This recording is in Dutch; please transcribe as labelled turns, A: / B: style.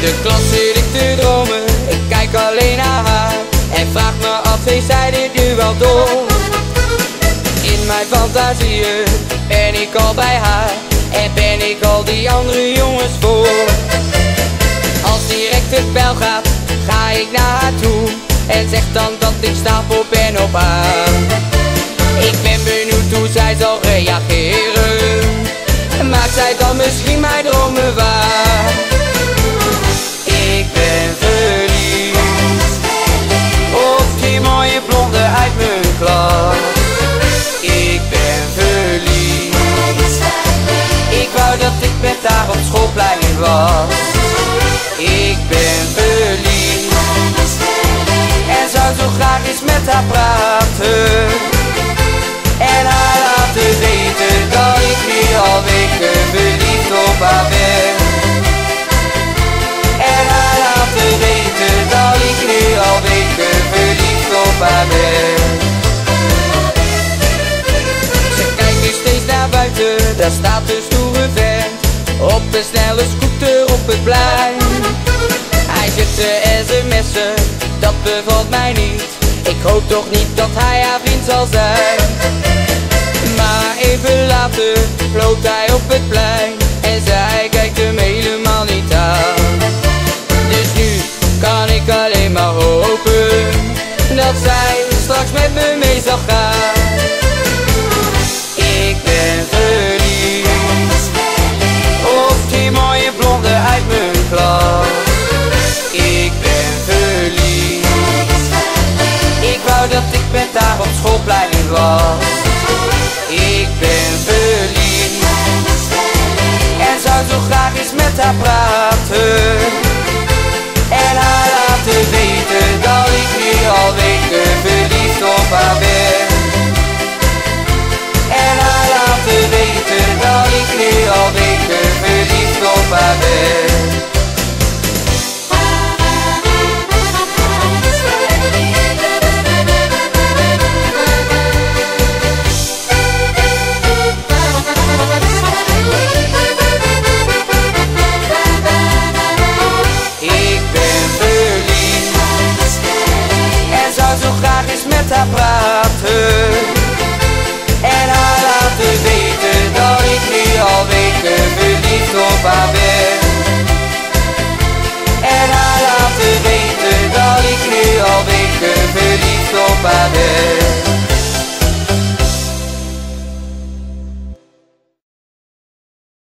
A: de klas zit ik te dromen, ik kijk alleen naar haar en vraag me af, heeft zij dit nu wel door? In mijn fantasieën ben ik al bij haar en ben ik al die andere jongens voor. Als direct het bel gaat, ga ik naar haar toe en zeg dan dat ik stapel ben op haar. Ik ben benieuwd hoe zij zal reageren, maakt zij dan misschien mijn dromen waar? Ik ben verliefd op die mooie blonde uit mijn klas. Ik ben verliefd, ik wou dat ik met haar op schoolplein was. Ik ben verliefd en zou zo graag eens met haar praten en haar laten weten dat ik nu al weken verliefd op haar ben. En haar laten weten dat ik nu al weken verliefd op haar ben. Ze kijkt nu steeds naar buiten, daar staat een stoere vent op een snelle scooter op het plein. Hij zit te sms'en, dat bevalt mij niet. Ik hoop toch niet dat hij haar vriend zal zijn. Maar even later loopt hij op het plein en zij kijkt hem helemaal niet aan. Dus nu kan ik alleen maar hopen dat zij straks met me mee zal gaan. Ik ben verliefd op die mooie blonde uit mijn klas. Ik ben verliefd, ik wou dat ik met haar op schoolplein was. Ik ben verliefd en zou zo graag eens met haar praten en haar laten weten dat ik nu al weken verliefd op haar ben. En haar laten weten dat ik nu al weken verliefd op haar ben. Met haar praten en haar laten weten dat ik nu al weken verliefd op haar ben. En haar laten weten dat ik nu al weken verliefd op haar ben.